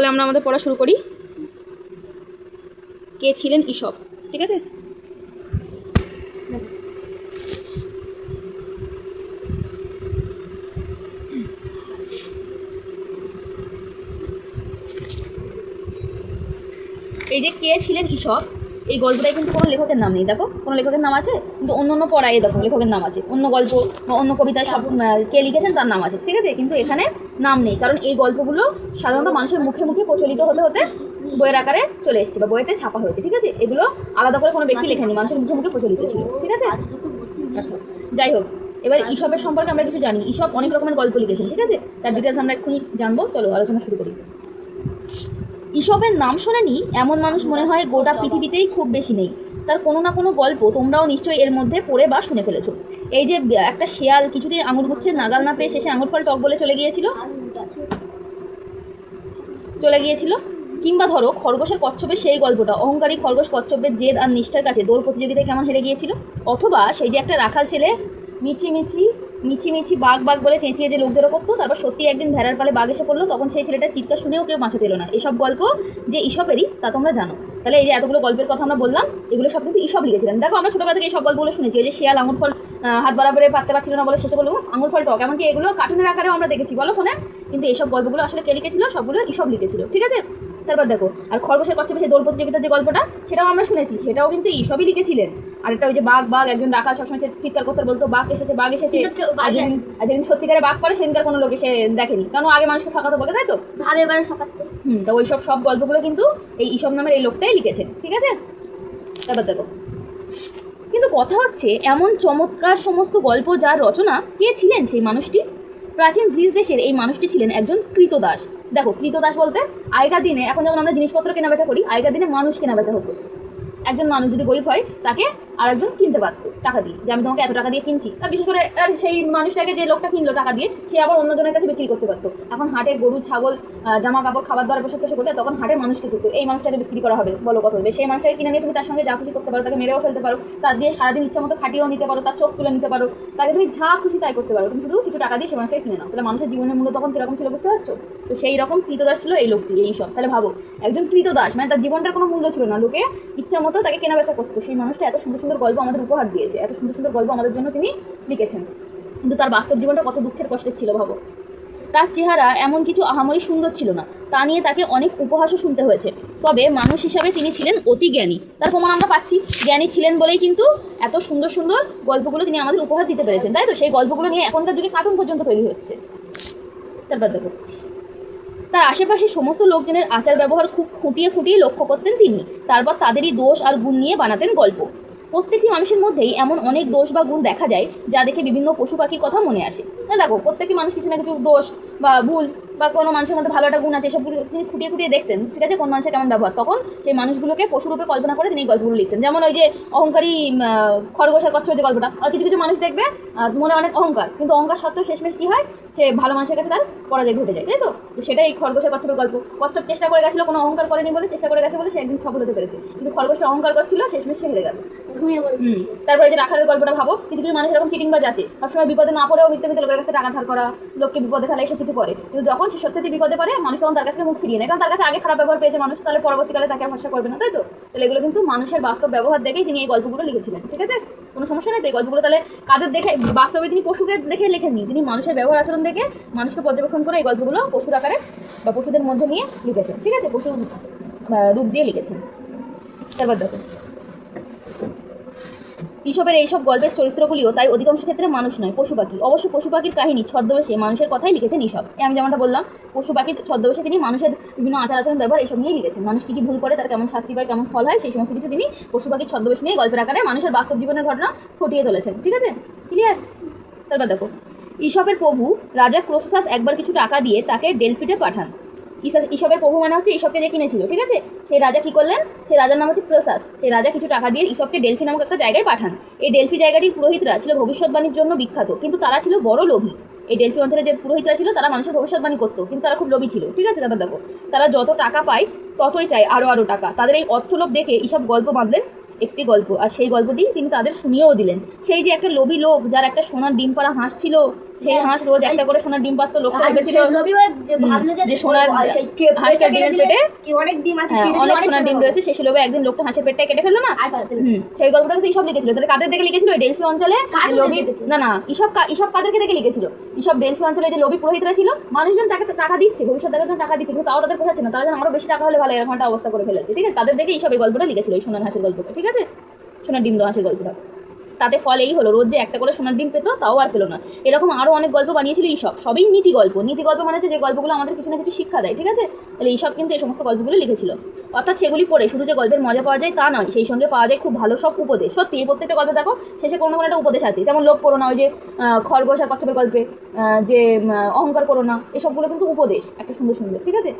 তাহলে আমরা আমাদের পড়া শুরু করি। কে ছিলেন ঈশপ? ঠিক আছে, এই যে কে ছিলেন ঈশপ, এই গল্পটায় কিন্তু কোনো লেখকের নাম নেই। দেখো কোনো লেখকের নাম আছে, কিন্তু অন্য অন্য পড়ায় দেখো লেখকের নাম আছে, অন্য গল্প বা অন্য কবিতায় সব কে লিখেছেন তার নাম আছে। ঠিক আছে, কিন্তু এখানে নাম নেই, কারণ এই গল্পগুলো সাধারণত মানুষের মুখে মুখে প্রচলিত হতে হতে বইয়ের আকারে চলে এসেছে বা বইয়েতে ছাপা হয়েছে। ঠিক আছে, এগুলো আলাদা করে কোনো ব্যক্তি লেখেনি, মানুষের মুখে মুখে প্রচলিত ছিল। ঠিক আছে, আচ্ছা যাই হোক, এবার ঈশপের সম্পর্কে আমরা কিছু জানি। ঈশপ অনেক রকমের গল্প লিখেছেন। ঠিক আছে, তার ডিটেলস আমরা এক্ষুনি জানবো। চলো আলোচনা শুরু করি। ঈশপের নাম শোনেনি এমন মানুষ মনে হয় গোটা পৃথিবীতেই খুব বেশি নেই। তার কোনো না কোনো গল্প তোমরাও নিশ্চয়ই এর মধ্যে পড়ে বা শুনে ফেলেছো। এই যে একটা শেয়াল কিছুতেই আঙুর গুচ্ছে নাগাল না পেয়ে শেষে আঙুর ফল টক বলে চলে গিয়েছিল। কিংবা ধরো খরগোশের কচ্ছপের সেই গল্পটা, অহংকারী খরগোশ কচ্ছপের জেদ আর নিষ্ঠার কাছে দৌড় প্রতিযোগিতায় কেমন হেরে গিয়েছিল। অথবা সেই যে একটা রাখাল ছেলে মিছি বাঘ বলে চেঁচিয়ে যে লোকদেরও করতো, তারপর সত্যি একদিন ভেড়ার পালে বাঘ এসে পড়লো, তখন সেই ছেলেটার চিৎকার শুনেও কেউ বাঁচাতে এলো না। এসব গল্প যে ঈশপেরই তা তোমরা জানো। তাহলে এই যে এতগুলো গল্পের কথা আমরা বললাম, এগুলো সব কিন্তু ঈশপ লিখেছিলেন। দেখো আমরা ছোটবেলা থেকে এই সব গল্পগুলো শুনেছি। এই যে শিয়াল আঙুর ফল হাত বরাবরে পাততে পারছিল না বলে শেষে বলবো আঙুর ফল টক, এমনকি এগুলো কার্টুনের আকারেও আমরা দেখেছি, বলো ফোনে। কিন্তু এইসব গল্পগুলো আসলে কে লিখেছিল? সবগুলো ঈশপ লিখেছিল। ঠিক আছে, তারপর দেখো আর খরগোশের কচ্ছপে সেই দৌড় প্রতিযোগিতার যে গল্পটা, সেটাও আমরা শুনেছি, সেটাও কিন্তু ঈশপই লিখেছিলেন। আর একটা ওই যে বাঘ একজন রাখাল সবসময় চিৎকার করতে বলতো বাঘ এসেছে। আর যেদিন সত্যিকারে বাঘ করে সেদিনকার কোনো লোক এসে দেখেনি, কারণ আগে মানুষকে ঠকাতে বলে, তাই তো ভাবে এবার ঠকাচ্ছে। তো ওই সব গল্পগুলো কিন্তু এই ঈশপ নামের এই লোকটাই লিখেছেন। ঠিক আছে, তারপর দেখো, কিন্তু কথা হচ্ছে এমন চমৎকার সমস্ত গল্প যার রচনা, কে ছিলেন সেই মানুষটি? প্রাচীন গ্রিস দেশের এই মানুষটি ছিলেন একজন কৃতদাস। দেখো কৃতদাস বলতে আগেকার দিনে, এখন যেমন আমরা জিনিসপত্র কেনাবেচা করি, আগেকার দিনে মানুষ কেনাবেচা হতো। একজন মানুষ যদি গরিব হয় তাকে আর একজন কিনতে পারতো টাকা দিয়ে, যে আমি তোমাকে এত টাকা দিয়ে কিনছি। আর বিশেষ করে সেই মানুষটাকে যে লোকটা কিনলো টাকা দিয়ে, সে আবার অন্যজনের কাছে বিক্রি করতে পারতো। এখন হাটে গরু ছাগল জামা কাপড় খাবার দাবার পোশাক টোশাক করলে তখন হাটে মানুষকে কিনতো, এই মানুষটাকে বিক্রি করা হবে, বলো কত হবে। সেই মানুষটাকে কিনে নিয়ে তুমি তার সঙ্গে যা খুশি করতে পারো, তাকে মেরেও ফেলতে পারো, তার দিয়ে সারাদিন ইচ্ছা মতো খাটিয়েও নিতে পারো, তার চোখ তুলে নিতে পারো, তাকে তুমি যা খুশি তাই করতে পারো। তুমি শুধু কিছু টাকা দিয়ে সে মানুষটাকে কিনে নাও। তাহলে মানুষের জীবনের মূল্য তখন কিরকম ছিল বুঝতে পারছো? তো সেই রকম কৃতদাস ছিল এই লোকটি, এই সব। তাহলে ভাবো একজন কৃতদাস, মানে তার জীবনটার কোনো মূল্য ছিল না, লোকে ইচ্ছা মতো তাকে কেনাবেচা করতো। সেই মানুষটা এত সুন্দর সুন্দর গল্প আমাদের উপহার দিয়েছে, এত সুন্দর সুন্দর গল্প আমাদের জন্য তিনি লিখেছেন, কিন্তু তার বাস্তব জীবনটা কত দুঃখের কষ্টের ছিল ভাবো। তার চেহারা এমন কিছু আহামরি সুন্দর ছিল না, তা নিয়ে তাকে অনেক উপহাসও শুনতে হয়েছে। তবে মানুষ হিসাবে তিনি ছিলেন অতি জ্ঞানী, তার প্রমাণ আমরা পাচ্ছি। জ্ঞানী ছিলেন বলেই কিন্তু এত সুন্দর সুন্দর গল্পগুলো তিনি আমাদের উপহার দিতে পেরেছেন, তাই তো? সেই গল্পগুলো নিয়ে এখনকার যুগে কার্টুন পর্যন্ত তৈরি হচ্ছে। তারপর দেখো, তার আশেপাশে সমস্ত লোকজনের আচার ব্যবহার খুব খুঁটিয়ে লক্ষ্য করতেন তিনি, তারপর তাদেরই দোষ আর গুণ নিয়ে বানাতেন গল্প। প্রত্যেকটি মানুষের মধ্যেই এমন অনেক দোষ বা গুণ দেখা যায় যা দেখে বিভিন্ন পশু পাখির কথা মনে আসে। না দেখো প্রত্যেকটি মানুষ কিছু না কিছু দোষ বা ভুল, বা কোনো মানুষের মধ্যে ভালো একটা গুণ আছে, এসবগুলো তিনি খুঁটিয়ে দেখতেন। ঠিক আছে, কোন মানুষের কেমন ব্যবহার, তখন সেই মানুষগুলোকে পশুরূপে কল্পনা করে তিনি এই গল্পগুলো লিখতেন। যেমন ওই যে অহংকারী খরগোশের কচ্ছপের যে গল্পটা, আর কিছু কিছু মানুষ দেখবে মনে অনেক অহংকার, কিন্তু অহংকার সত্ত্বেও শেষমেশ কি হয়, সে ভালো মানুষের কাছে তার পরাজয় ঘটে যায়, তাই তো? সেটাই খরগোশের কচ্ছপের গল্প। কচ্ছপ চেষ্টা করে গেছিল, কোনো অহংকার করেনি বলে, চেষ্টা করে গেছে বলে সে একদিন সফল হতে পেরেছে, কিন্তু খরগোশটা অহংকার করছিল, শেষমেশ সে হেরে গেল। তারপরে যে রাখালের গল্পটা ভাবো, কিছু কিছু মানুষ এরকম চিটিংবাজ আছে, সবসময় বিপদে না পড়েও মিথ্যে লোকের কাছে টাকা ধার করা, লোককে বিপদে ফেলা, এসব কিছু করে। কিন্তু যখন সে সত্যি বিপদে পড়ে, মানুষ তখন তার কাছে মুখ ফিরিয়ে নেয়, কারণ তার কাছে আগে খারাপ ব্যবহার পেয়েছে মানুষ, তাহলে পরবর্তীকালে তাকে আর ভরসা করবে না, তাই তো? তাহলে এগুলো কিন্তু মানুষের বাস্তব ব্যবহার দেখেই তিনি এই গল্পগুলো লিখেছিলেন। ঠিক আছে, কোনো সমস্যা নেই তো। এই গল্পগুলো তাহলে কাদের দেখে, বাস্তবে তিনি পশুকে দেখে লেখেননি, তিনি মানুষের ব্যবহার আচরণ দেখে, মানুষকে পর্যবেক্ষণ করে এই গল্পগুলো পশুর আকারে বা পশুদের মধ্যে নিয়ে লিখেছেন। ঠিক আছে, পশু রূপ দিয়ে লিখেছেন। তারপর দেখো, ঈশপের এইসব গল্পের চরিত্রগুলিও তাই অধিকাংশ ক্ষেত্রে মানুষ নয়, পশু পাখি। অবশ্য পশু পাখির কাহিনী ছদ্মবেশে মানুষের কথাই লিখেছেন ঈশপ। আমি যেমনটা বললাম, পশু পাখির ছদ্মবেশে তিনি মানুষের বিভিন্ন আচার ব্যবহার এইসব নিয়েই লিখেছেন। মানুষ কী ভুল করে, তার কেমন শাস্তি পায়, কেমন ফল হয়, সেই সমস্ত কিছু তিনি পশু পাখির ছদ্মবেশ নিয়ে গল্পের আকারে মানুষের বাস্তব জীবনের ঘটনা ফুটিয়ে তুলেছেন। ঠিক আছে, ক্লিয়ার? তারপর দেখো, ঈশপের প্রভু রাজা ক্রোসাস একবার কিছু টাকা দিয়ে তাকে ডেলফিতে পাঠান। ঈশপের প্রভু মানে হচ্ছে ঈশপকে যে কিনেছিল। ঠিক আছে, সেই রাজা কি করলেন, সেই রাজার নাম হচ্ছে ক্রোসাস। সেই রাজা কিছু টাকা দিয়ে ঈশপকে ডেলফি নামক একটা জায়গায় পাঠান। এই ডেলফি জায়গাটির পুরোহিতরা ছিল ভবিষ্যৎবাণীর জন্য বিখ্যাত, কিন্তু তারা ছিল বড় লোভী। এই ডেলফি অঞ্চলে যে পুরোহিতরা ছিল তারা মানুষের ভবিষ্যৎবাণী করতো, কিন্তু তারা খুব লোভী ছিল। ঠিক আছে, তারপর দেখো, তারা যত টাকা পায় ততই চায় আরও টাকা। তাদের এই অর্থলোভ দেখে ঈশপ গল্প বাঁধলেন একটি গল্প, আর সেই গল্পটি তিনি তাদের শুনিয়েও দিলেন। সেই যে একটা লোভী লোক, যার একটা সোনার ডিম পাড়া হাঁস ছিল, সেই হাঁস রোজ একটা করে সোনার ডিম পারতো, লোকটা ভেবেছিল রবিবার যে ভাবলো যে সোনার হাঁসটা ডিমের পেটে কি অনেক ডিম আছে, অনেক সোনার ডিম রয়েছে, সেই লোভে একদিন লোকটা হাঁসের পেটটা কেটে ফেললো না। সেই গল্পটা কিন্তু এইসব লিখেছিল। তাহলে কাদের দেখে লিখেছিল? ডেলফি অঞ্চলে লোভী, না এইসব কাদেরকে দেখে লিখেছিল? এইসব ডেলফি অঞ্চলে যে লোভী পুরোহিতরা ছিল, মানুষজন তাকে টাকা দিচ্ছে, ভবিষ্যৎ দেখার জন্য টাকা দিচ্ছে, কিন্তু তাও তাদের পোষাচ্ছে না, তারা যেন আরো বেশি টাকা হলে ভালো, এরকম একটা অবস্থা করে ফেলেছে। ঠিক আছে, তাদের দেখে এইসব এই গল্পটা লিখেছিল, এই সোনার হাঁসের গল্পটা। ঠিক আছে, সোনার ডিম দেওয়া হাঁসের গল্পটা। তাতে ফল এই হলো, রোজ যে একটা করে সোনার ডিম পেতো, তাও আর পেলো না। এরকম আরও অনেক গল্প বানিয়েছিল এইসব, সবই নীতি গল্প। নীতি গল্প মানে যে গল্পগুলো আমাদের কিছু না কিছু শিক্ষা দেয়। ঠিক আছে, তাহলে এইসব কিন্তু এই সমস্ত গল্পগুলো লিখেছিল। অর্থাৎ সেগুলি পড়ে শুধু যে গল্পের মজা পাওয়া যায় তা নয়, সেই সঙ্গে পাওয়া যায় খুব ভালো সব উপদেশ। সত্যি এই প্রত্যেকটা গল্পে দেখো শেষে কোনো না কোনো একটা উপদেশ আছে। যেমন লোভ করো না, ওই যে খরগোশ আর কচ্ছপের গল্পে যে অহংকার করো না, এসবগুলো কিন্তু উপদেশ একটা সুন্দর সুন্দর। ঠিক আছে,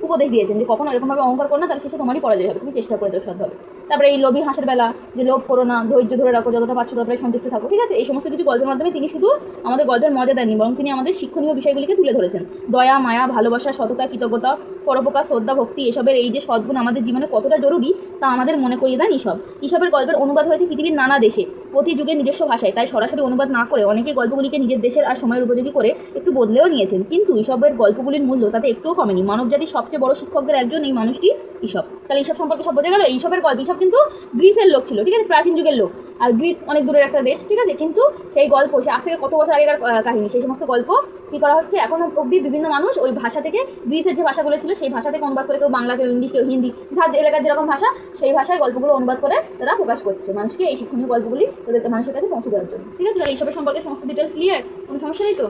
উপদেশ দিয়েছেন যে কখনো এরকমভাবে অহংকার করো না, তাহলে শেষে তোমারই পরাজয় হবে, তুমি চেষ্টা করে যাও সৎভাবে। তারপরে এই লোভী হাঁসের বেলা, যে লোভ করো না, ধৈর্য ধরে রাখো, যতটা পাচ্ছ ততটাই সন্তুষ্ট থাকো। ঠিক আছে, এই সমস্ত কিছু গল্পের মাধ্যমে তিনি শুধু আমাদের গল্পের মজা দেননি, বরং তিনি আমাদের শিক্ষণীয় বিষয়গুলিকে তুলে ধরেছেন। দয়া, মায়া, ভালোবাসা, সততা, কৃতজ্ঞতা, পরোপকার, শ্রদ্ধা, ভক্তি, এসবের এই যে সদ্গুণ আমাদের জীবনে কতটা জরুরি তা আমাদের মনে করিয়ে দেন ঈশব। ঈশবের গল্পের অনুবাদ হয়েছে পৃথিবীর নানা দেশে, প্রতি যুগের নিজস্ব ভাষায়। তাই সরাসরি অনুবাদ না করে অনেকে গল্পগুলিকে নিজের দেশের আর সময়ের উপযোগী করে একটু বদলেও নিয়েছেন। কিন্তু ঈশবের গল্পগুলির মূল্য তাতে একটুও কমেনি। মানবজাতির সবচেয়ে বড় শিক্ষকদের একজন এই মানুষটি ঈশব। তাহলে ঈশব সম্পর্কে সব বোঝা গেল। ঈশবের গল্প, ঈশব কিন্তু গ্রিসের লোক ছিল। ঠিক আছে, প্রাচীন যুগের লোক, আর গ্রিস অনেক দূরের একটা দেশ। ঠিক আছে, কিন্তু সেই গল্প সে আজ থেকে কত বছর আগেকার কাহিনী, সেই সমস্ত গল্প কী করা হচ্ছে এখন অবধি বিভিন্ন মানুষ ওই ভাষা থেকে, গ্রিসের যে ভাষাগুলো ছিল সেই ভাষা থেকে অনুবাদ করে, কেউ বাংলা, কেউ ইংলিশ, কেউ হিন্দি, যার এলাকার যেরকম ভাষা সেই ভাষায় গল্পগুলো অনুবাদ করে তারা প্রকাশ করছে মানুষকে এই শিক্ষণীয় গল্পগুলি তাদেরকে মানুষের কাছে পৌঁছে দেওয়ার জন্য। ঠিক আছে, তাহলে এইসবের সম্পর্কে সমস্ত ডিটেলস ক্লিয়ার, কোনো সমস্যা নেই তো?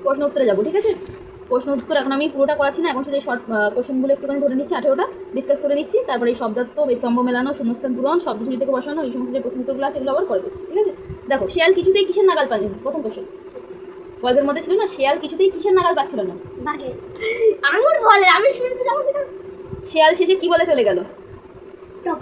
প্রশ্ন উত্তরে যাবো। ঠিক আছে, প্রশ্ন উত্তর এখন আমি পুরোটা করাচ্ছি না, এখন শুধু এই শর্ট কোশ্চেনগুলো একটুখানি ধরে নিচ্ছি, 18টা ডিসকাস করে নিচ্ছি। তারপরে এই শব্দার্থ, স্তম্ভ মেলানো, শূন্যস্থান পূরণ, শব্দঝুড়ি থেকে বসানো, এই সমস্ত যে প্রশ্ন উত্তরগুলো আছে এগুলো আবার করে দিচ্ছি। ঠিক আছে, দেখো শিয়াল কিছুতেই কিসের নাগাল পায়নি? প্রথম কোশ্চেন গল্পের মধ্যে ছিল না, শিয়াল কিছুতেই কিসের নাগাল পাচ্ছিল না? আঙুর বলে, আমি শুনতে যাবো। শিয়াল শেষে কি বলে চলে গেল? টপ